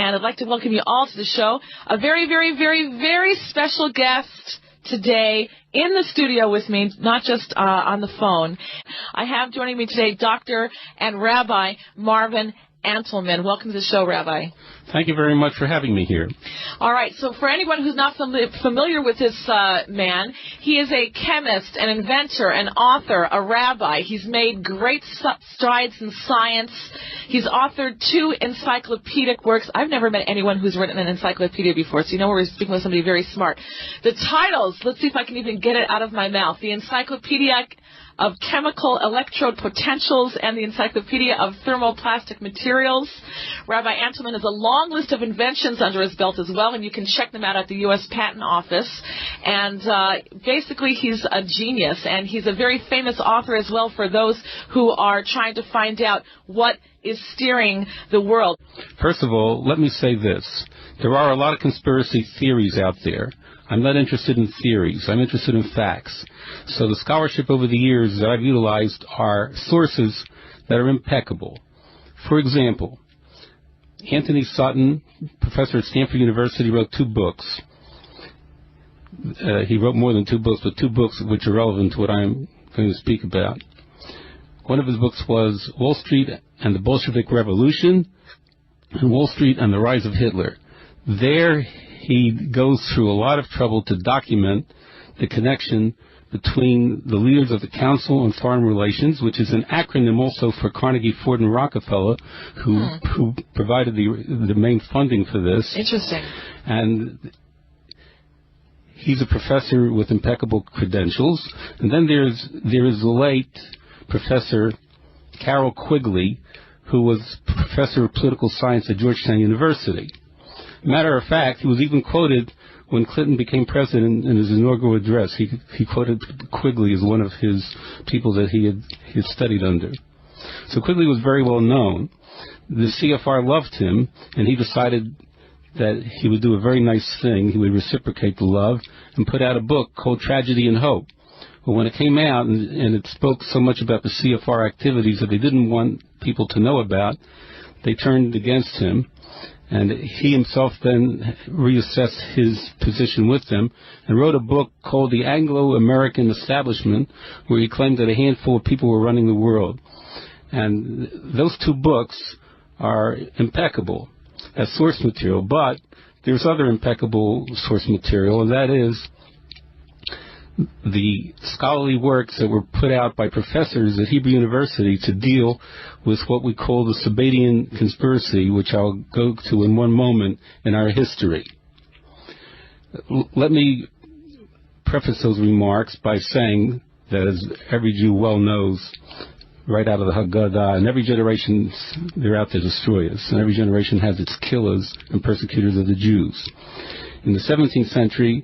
and I'd like to welcome you all to the show. A very, very, very, very special guest today in the studio with me, not just on the phone. I have joining me today Dr. and Rabbi Marvin Antelman. Welcome to the show, Rabbi. Thank you very much for having me here. All right, so for anyone who's not familiar with this man, he is a chemist, an inventor, an author, a rabbi. He's made great strides in science. He's authored 2 encyclopedic works. I've never met anyone who's written an encyclopedia before, so you know we're speaking with somebody very smart. The titles, let's see if I can even get it out of my mouth. The Encyclopedia of Chemical Electrode Potentials and the Encyclopedia of Thermoplastic Materials. Rabbi Antelman has a long list of inventions under his belt as well, and you can check them out at the U.S. Patent Office. And basically, he's a genius, and he's a very famous author as well for those who are trying to find out what is steering the world. First of all, let me say this. There are a lot of conspiracy theories out there. I'm not interested in theories. I'm interested in facts. So the scholarship over the years that I've utilized are sources that are impeccable. For example, Anthony Sutton, professor at Stanford University, wrote 2 books. He wrote more than 2 books, but 2 books which are relevant to what I'm going to speak about. One of his books was Wall Street and the Bolshevik Revolution, and Wall Street and the Rise of Hitler. There he goes through a lot of trouble to document the connection between the leaders of the Council on Foreign Relations, which is an acronym also for Carnegie, Ford, and Rockefeller, who provided the main funding for this. Interesting. And he's a professor with impeccable credentials. And then there is the late Professor Carroll Quigley, who was professor of political science at Georgetown University. Matter of fact, he was even quoted when Clinton became president in his inaugural address. He quoted Quigley as one of his people that he had studied under. So Quigley was very well known. The CFR loved him, and he decided that he would do a very nice thing. He would reciprocate the love and put out a book called Tragedy and Hope. But when it came out and it spoke so much about the CFR activities that they didn't want people to know about, they turned against him. And he himself then reassessed his position with them and wrote a book called The Anglo-American Establishment, where he claimed that a handful of people were running the world. And those 2 books are impeccable as source material, but there's other impeccable source material, and that is the scholarly works that were put out by professors at Hebrew University to deal with what we call the Sabbatean conspiracy, which I'll go to in one moment in our history. Let me preface those remarks by saying that, as every Jew well knows, right out of the Haggadah, in every generation they're out to destroy us, and every generation has its killers and persecutors of the Jews. In the 17th century,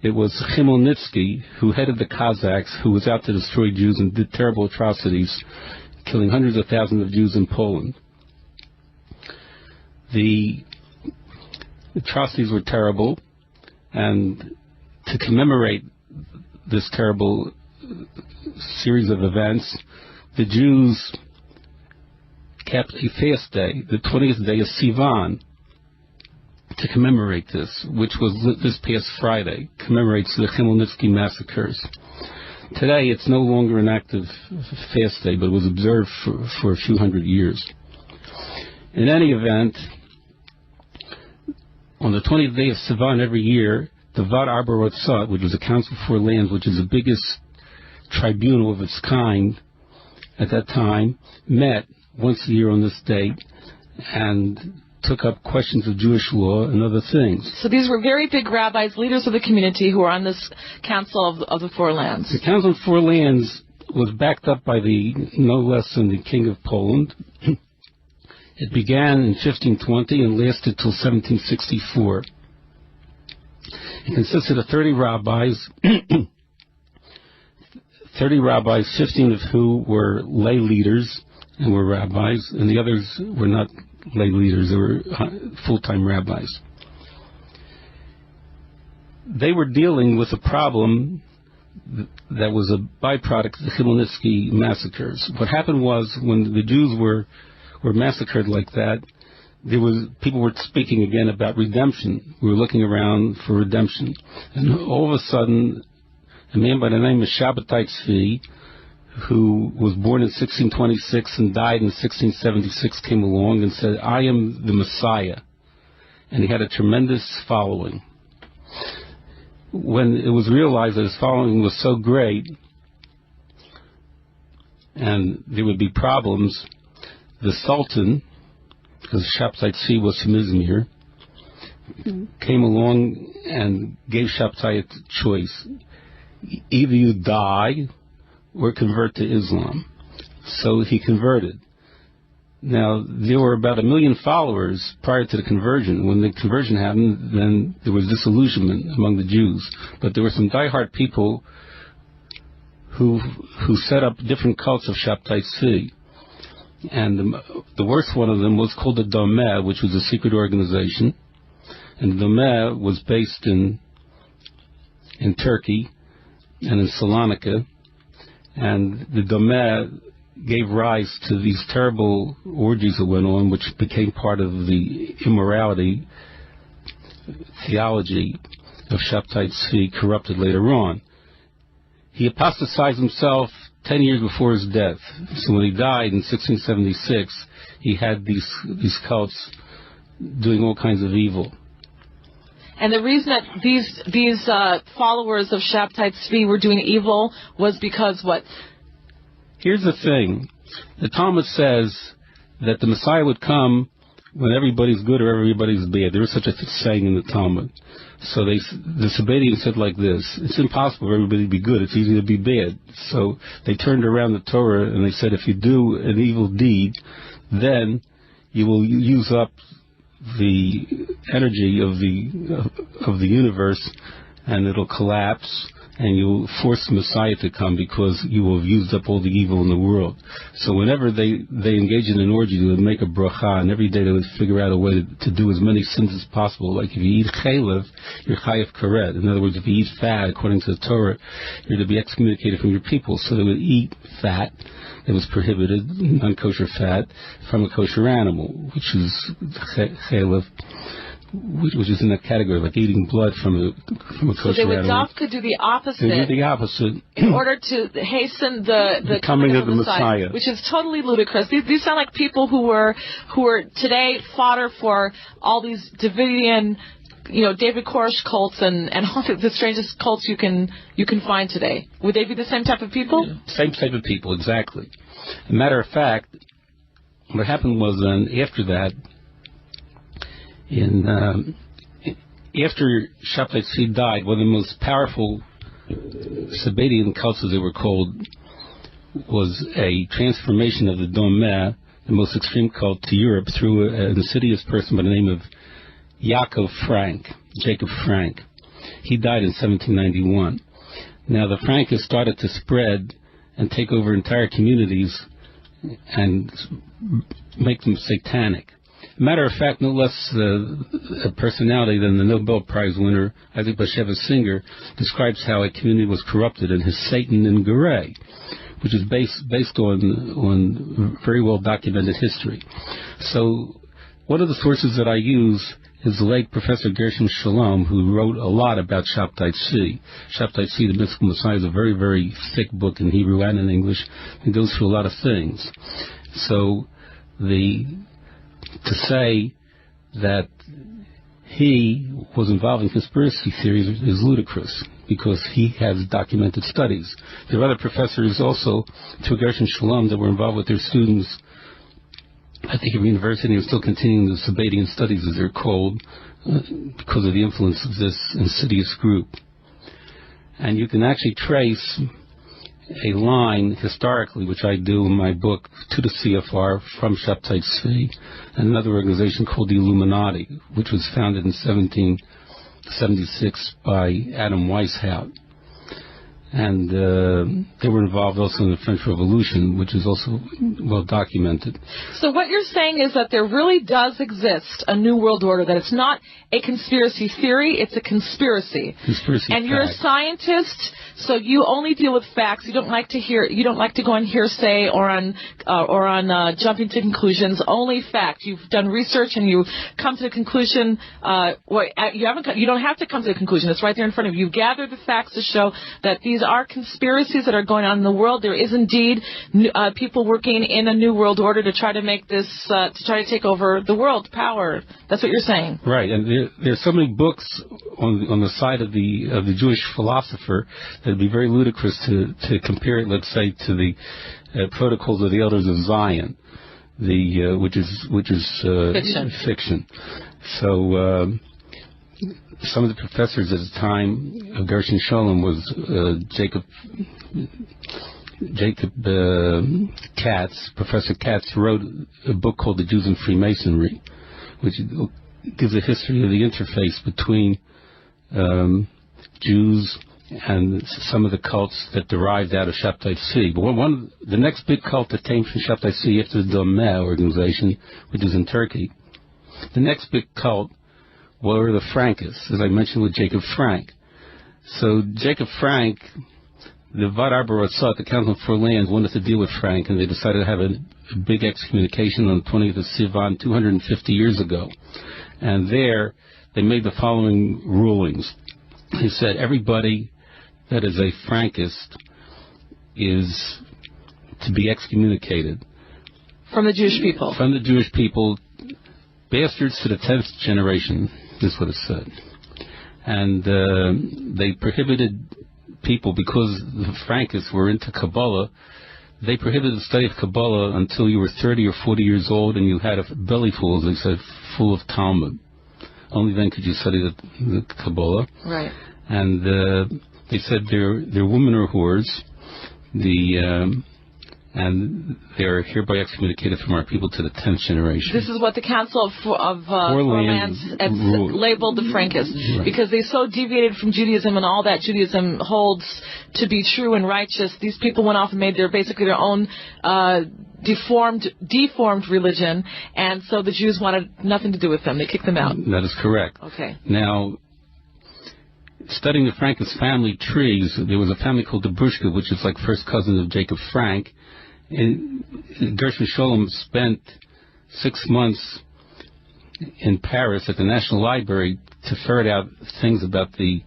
it was Khmelnytsky, who headed the Cossacks, who was out to destroy Jews and did terrible atrocities, killing hundreds of thousands of Jews in Poland. The atrocities were terrible, and to commemorate this terrible series of events, the Jews kept a fast day, the 20th day of Sivan, to commemorate this, which was this past Friday, commemorates the Khmelnytsky massacres. Today, it's no longer an active fast day, but it was observed for a few hundred years. In any event, on the 20th day of Sivan every year, the Vad Arborotsot, which was the Council for Lands, which is the biggest tribunal of its kind at that time, met once a year on this date and took up questions of Jewish law and other things. So these were very big rabbis, leaders of the community, who were on this Council of the Four Lands. The Council of Four Lands was backed up by no less than the King of Poland. It began in 1520 and lasted till 1764. It consisted of 30 rabbis, 15 of who were lay leaders and were rabbis, and the others were not lay leaders, they were full-time rabbis. They were dealing with a problem that was a byproduct of the Khmelnytsky massacres. What happened was, when the Jews were massacred like that, people were speaking again about redemption. We were looking around for redemption. And all of a sudden, a man by the name of Sabbatean Frankists, who was born in 1626 and died in 1676, came along and said, "I am the Messiah." And he had a tremendous following. When it was realized that his following was so great and there would be problems, the Sultan, because Sabbatean Frankists was from Izmir, came along and gave Sabbatai a choice. Either you die or convert to Islam. So he converted. Now, there were about 1 million followers prior to the conversion. When the conversion happened, then there was disillusionment among the Jews. But there were some diehard people who set up different cults of Sabbatean Frankists. And the worst one of them was called the Domeh, which was a secret organization. And the Domeh was based in Turkey and in Salonika. And the Domeh gave rise to these terrible orgies that went on, which became part of the immorality theology of Sabbatean Frankists, corrupted later on. He apostatized himself 10 years before his death. So when he died in 1676, he had these cults doing all kinds of evil. And the reason that these followers of Sabbatean Frankists were doing evil was because what? Here's the thing. The Talmud says that the Messiah would come when everybody's good or everybody's bad. There is such a saying in the Talmud. So the Sabbateans said like this: it's impossible for everybody to be good. It's easy to be bad. So they turned around the Torah and they said, if you do an evil deed, then you will use up the energy of the universe, and it'll collapse, and you'll force the Messiah to come because you will have used up all the evil in the world. So whenever they engage in an orgy, they would make a bracha, and every day they would figure out a way to do as many sins as possible. Like if you eat chaylev, you're chayav karet. In other words, if you eat fat, according to the Torah, you're to be excommunicated from your people. So they would eat fat that was prohibited, non-kosher fat, from a kosher animal, which is chaylev, which is in that category, like eating blood from a kosher animal. So they would do the opposite. They do the opposite in order to hasten the coming of the Messiah, which is totally ludicrous. These sound like people who were today fodder for all these Davidian, David Koresh cults and all the strangest cults you can find today. Would they be the same type of people? Yeah. Same type of people, exactly. As a matter of fact, what happened was then after that. After Sabbatean Frankists died, one of the most powerful Sabbatean cults, as they were called, was a transformation of the Domeh, the most extreme cult, to Europe through an insidious person by the name of Jacob Frank. He died in 1791. Now the Frankists started to spread and take over entire communities and make them satanic. Matter of fact, no less a personality than the Nobel Prize winner, Isaac Bashevis Singer, describes how a community was corrupted in his Satan and Garay, which is based on very well documented history. So one of the sources that I use is the late Professor Gershom Shalom, who wrote a lot about Sabbatean Frankists. Sabbatean Frankists, The Mystical Messiah, is a very, very thick book in Hebrew and in English. It goes through a lot of things. So to say that he was involved in conspiracy theories is ludicrous, because he has documented studies. There are other professors also, through Gershom Shalom, that were involved with their students, I think, at university, and still continuing the Sabbatean studies, as they're called, because of the influence of this insidious group. And you can actually trace a line historically, which I do in my book, to the CFR from Sabbatean Frankists, and another organization called the Illuminati, which was founded in 1776 by Adam Weishaupt. And they were involved also in the French Revolution, which is also well documented. So what you're saying is that there really does exist a New World Order, that it's not a conspiracy theory, it's a conspiracy. And you're a scientist, so you only deal with facts. You don't like to go on hearsay or on jumping to conclusions. Only fact. You've done research and you come to the conclusion. You don't have to come to the conclusion. It's right there in front of you. You've gathered the facts to show that these are conspiracies that are going on in the world. There is indeed people working in a New World Order to try to make this, to try to take over the world power. That's what you're saying. Right, and there's so many books on the side of the Jewish philosopher that it'd be very ludicrous to compare it, let's say, to the Protocols of the Elders of Zion, which is fiction. So. Some of the professors at the time of Gershon Scholem was Jacob Katz. Professor Katz wrote a book called The Jews and Freemasonry, which gives a history of the interface between Jews and some of the cults that derived out of Shabtai Tzvi. But the next big cult that came from Shabtai Tzvi after the Domeh organization, which is in Turkey, the next big cult were the Frankists, as I mentioned with Jacob Frank. So Jacob Frank, the Vad Arba Ratzat, the Council of Four Lands, wanted to deal with Frank, and they decided to have a big excommunication on the 20th of Sivan 250 years ago. And there, they made the following rulings. They said everybody that is a Frankist is to be excommunicated. From the Jewish people? From the Jewish people. Bastards to the 10th generation, is what it said. And they prohibited people, because the Frankists were into Kabbalah, they prohibited the study of Kabbalah until you were 30 or 40 years old and you had a belly full, as they said, full of Talmud. Only then could you study the Kabbalah. Right. And they said they're women or whores, and they're hereby excommunicated from our people to the 10th generation. This is what the Council of Four Lands labeled the Frankists, right. Because they so deviated from Judaism and all that Judaism holds to be true and righteous. These people went off and made basically their own deformed religion, and so the Jews wanted nothing to do with them. They kicked them out. That is correct. Okay. Now, studying the Frankist family trees, there was a family called the Brushka, which is like first cousin of Jacob Frank. And Gershon Scholem spent 6 months in Paris at the National Library to ferret out things about the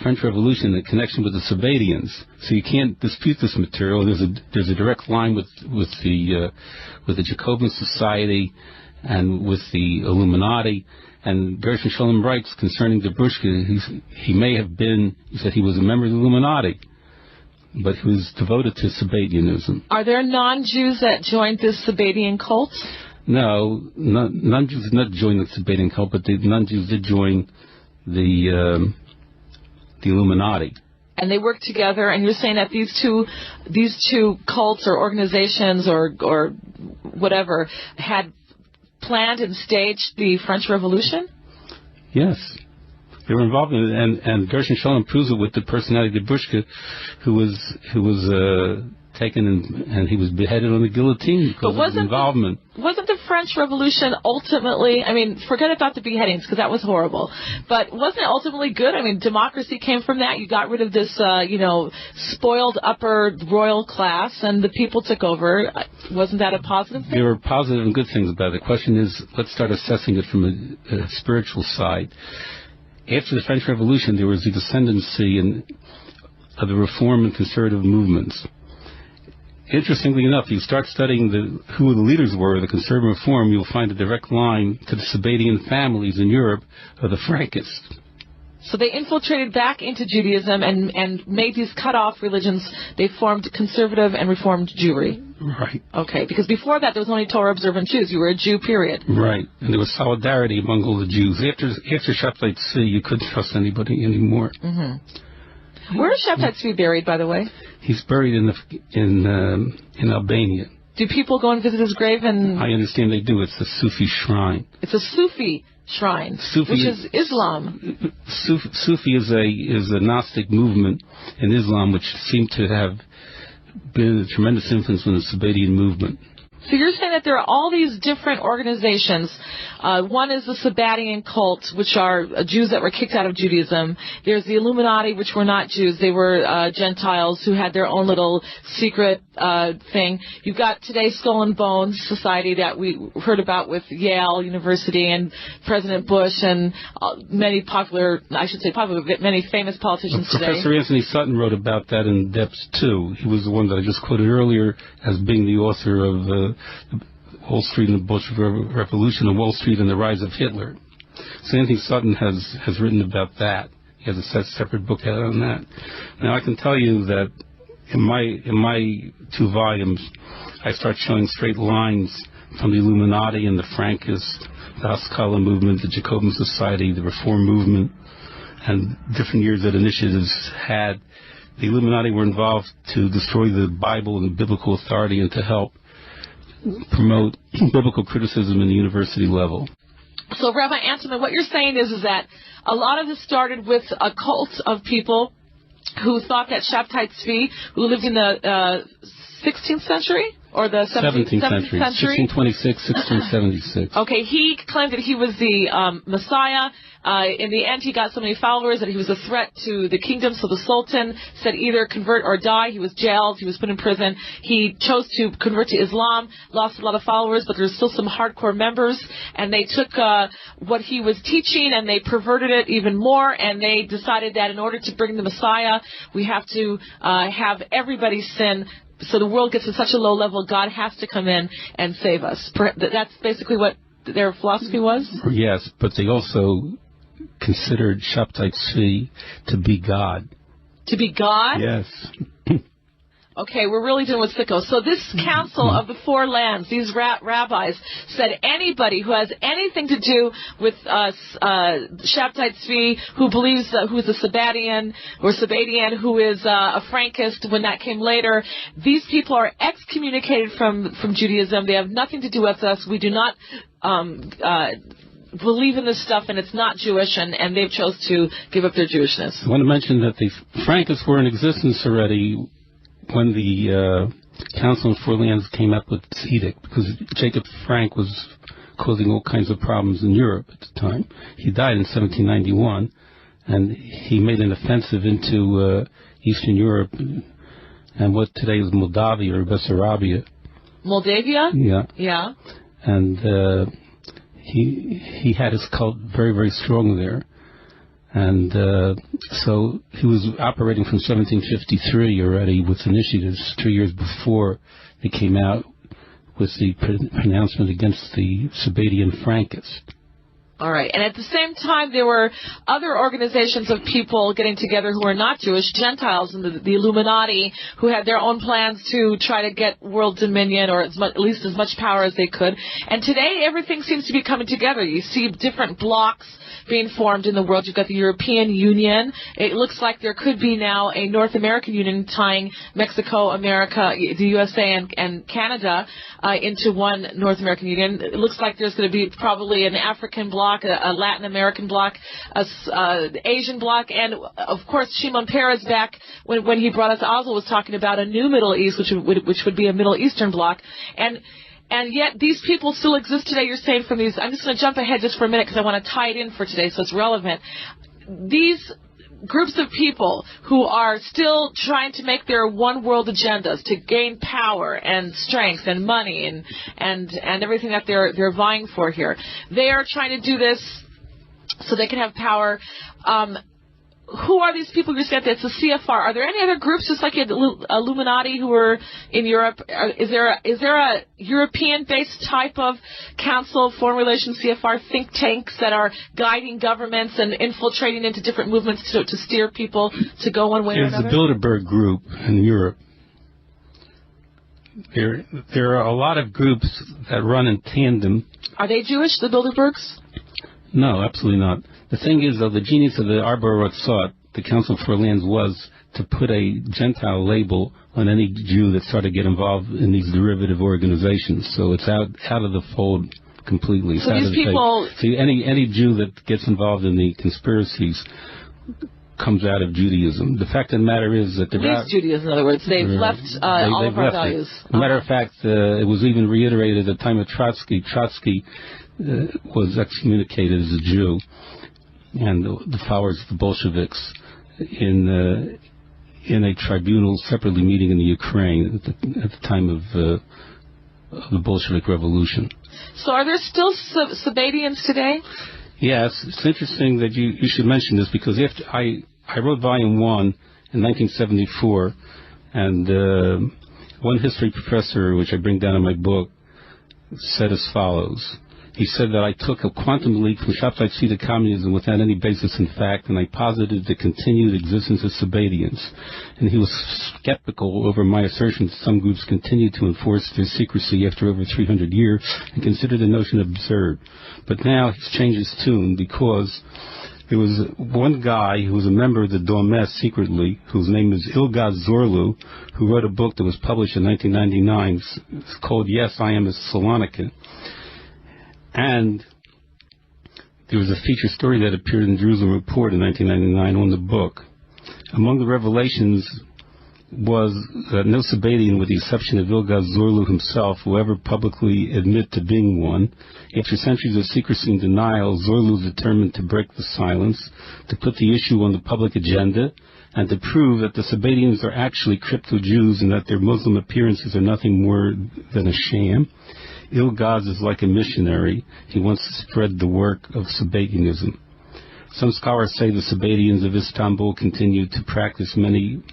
French Revolution in connection with the Sabbateans. So you can't dispute this material. There's a direct line with the Jacobin Society and with the Illuminati. And Gershon Scholem writes concerning the Brushka, he said he was a member of the Illuminati, but he was devoted to Sabbatianism. Are there non-Jews that joined this Sabbatean cult? No, non-Jews did not join the Sabbatean cult, but the non-Jews did join the Illuminati. And they worked together, and you're saying that these two cults or organizations or whatever had planned and staged the French Revolution? Yes. They were involved in it, and Gershon Scholem proves it with the personality of Brushka, who was taken and he was beheaded on the guillotine because of his involvement. Wasn't the French Revolution ultimately, I mean, forget about the beheadings because that was horrible, but wasn't it ultimately good? I mean, democracy came from that. You got rid of this, spoiled upper royal class, and the people took over. Wasn't that a positive thing? There were positive and good things about it. The question is, let's start assessing it from a spiritual side. After the French Revolution, there was the ascendancy of the reform and conservative movements. Interestingly enough, you start studying who the leaders were of the conservative reform, you'll find a direct line to the Sabbatean families in Europe of the Frankists. So they infiltrated back into Judaism and made these cut-off religions. They formed conservative and reformed Jewry. Right. Okay, because before that there was only Torah-observant Jews. You were a Jew, period. Right, and there was solidarity among all the Jews. After Shabtai Tzvi, you couldn't trust anybody anymore. Mm-hmm. Where is Shabtai Tzvi buried, by the way? He's buried in Albania. Do people go and visit his grave? And I understand they do. It's a Sufi shrine. It's a Sufi shrine, which is Islam. Sufi is a Gnostic movement in Islam, which seemed to have been a tremendous influence on the Sabbatean movement. So you're saying that there are all these different organizations. One is the Sabbatean cult, which are Jews that were kicked out of Judaism. There's the Illuminati, which were not Jews. They were Gentiles who had their own little secret thing. You've got today Skull and Bones Society that we heard about with Yale University and President Bush and many famous politicians today. Professor Anthony Sutton wrote about that in depth, too. He was the one that I just quoted earlier as being the author of Wall Street and the Bolshevik Revolution and Wall Street and the Rise of Hitler. So Anthony Sutton has written about that. He has a separate book out on that. Now I can tell you that in my 2 volumes, I start showing straight lines from the Illuminati and the Frankists, the Haskalah movement, the Jacobin Society, the Reform movement, and different years that initiatives had. The Illuminati were involved to destroy the Bible and the biblical authority and to help promote biblical criticism in the university level. So, Rabbi Anselman, what you're saying is that a lot of this started with a cult of people who thought that Shabtai Tzvi, who lived in the 16th century? Or the 17th century? 1626, 1676. Okay, he claimed that he was the Messiah. In the end, he got so many followers that he was a threat to the kingdom, so the Sultan said either convert or die. He was jailed. He was put in prison. He chose to convert to Islam, lost a lot of followers, but there's still some hardcore members, and they took what he was teaching and they perverted it even more, and they decided that in order to bring the Messiah, we have to have everybody sin. So the world gets to such a low level, God has to come in and save us. That's basically what their philosophy was? Yes, but they also considered Shabtai Tzvi to be God. To be God? Yes. Okay, we're really dealing with sickos. So this council of the 4 lands, these rabbis, said anybody who has anything to do with Shabtai Tzvi, who believes, who is a Sabbatean, who is a Frankist, when that came later, these people are excommunicated from Judaism. They have nothing to do with us. We do not believe in this stuff, and it's not Jewish, and they've chose to give up their Jewishness. I want to mention that the Frankists were in existence already when the Council of 4 Lands came up with this edict, because Jacob Frank was causing all kinds of problems in Europe at the time. He died in 1791, and he made an offensive into Eastern Europe and what today is Moldavia or Bessarabia. Moldavia? Yeah. Yeah. And he had his cult very, very strong there. And so he was operating from 1753 already with initiatives 3 years before they came out with the pronouncement against the Sabbatean Frankists. All right. And at the same time, there were other organizations of people getting together who were not Jewish, Gentiles, and the Illuminati, who had their own plans to try to get world dominion, or at least as much power as they could. And today, everything seems to be coming together. You see different blocks being formed in the world. You've got the European Union. It looks like there could be now a North American Union tying Mexico, America, the USA, and Canada into one North American Union. It looks like there's going to be probably an African bloc, a Latin American bloc, the Asian bloc, and of course Shimon Peres back when he brought us Oslo was talking about a new Middle East, which would be a Middle Eastern bloc, and yet these people still exist today. You're saying from these. I'm just going to jump ahead just for a minute because I want to tie it in for today, so it's relevant. These groups of people who are still trying to make their one world agendas to gain power and strength and money and everything that they're vying for here. They are trying to do this so they can have power. Who are these people you're saying? It's the CFR. Are there any other groups just like Illuminati who are in Europe? Is there a European-based type of Council of Foreign Relations CFR think tanks that are guiding governments and infiltrating into different movements to steer people to go one way or another? There's the Bilderberg Group in Europe. There are a lot of groups that run in tandem. Are they Jewish, the Bilderbergs? No, absolutely not. The thing is, though, the genius of the Arbor Ratzot, the Council for Lands, was to put a Gentile label on any Jew that started to get involved in these derivative organizations. So it's out of the fold completely. So these people... See, any Jew that gets involved in the conspiracies comes out of Judaism. The fact of the matter is that leaves Judaism, in other words. They've left all of our values. As a matter of fact, it was even reiterated at the time of Trotsky. Trotsky was excommunicated as a Jew, and the followers of the Bolsheviks in a tribunal separately meeting in the Ukraine at the time of the Bolshevik Revolution. So are there still Sabbateans today? Yes, it's interesting that you should mention this, because after I wrote Volume 1 in 1974, and one history professor, which I bring down in my book, said as follows. He said that I took a quantum leap from shopside to communism without any basis in fact, and I posited the continued existence of Sabbateans. And he was skeptical over my assertion that some groups continued to enforce their secrecy after over 300 years and considered the notion absurd. But now he's changed his tune, because there was one guy who was a member of the Dormes secretly, whose name is Ilgaz Zorlu, who wrote a book that was published in 1999. It's called Yes, I Am a Salonican. And there was a feature story that appeared in Jerusalem Report in 1999 on the book. Among the revelations was that no Sabbatian, with the exception of Ilgaz Zorlu himself, will ever publicly admit to being one. After centuries of secrecy and denial, Zorlu is determined to break the silence, to put the issue on the public agenda, and to prove that the Sabbatians are actually crypto-Jews and that their Muslim appearances are nothing more than a sham. Ilgaz is like a missionary. He wants to spread the work of Sabbatianism. Some scholars say the Sabbatians of Istanbul continue to practice many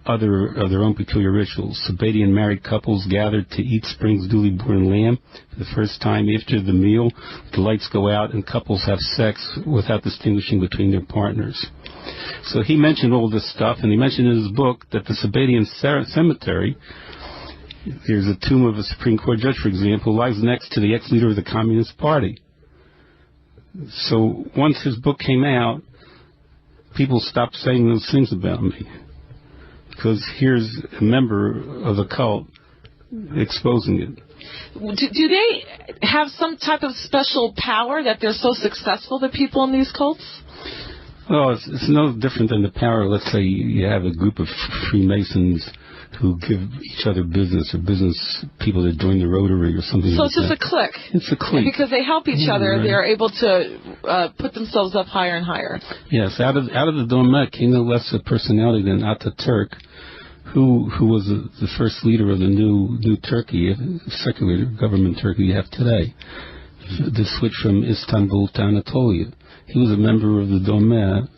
other of their own peculiar rituals. Sabbatian married couples gather to eat spring's duly born lamb for the first time. After the meal, the lights go out and couples have sex without distinguishing between their partners. So he mentioned all this stuff, and he mentioned in his book that the Sabbatean cemetery, there's a tomb of a Supreme Court judge, for example, lies next to the ex-leader of the Communist Party. So once his book came out, people stopped saying those things about me, because here's a member of the cult exposing it. Do they have some type of special power that they're so successful, the people in these cults? Well, it's no different than the power, let's say you have a group of Freemasons who give each other business, or business people that join the Rotary or something so like that. So it's just a clique. It's a clique. And because they help each other, right. They're able to put themselves up higher and higher. Yes, out of the Dorme came no less a personality than Ataturk, who was the first leader of the new Turkey, secular government Turkey you have today. The switch from Istanbul to Anatolia. He was a member of the Dorme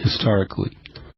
historically.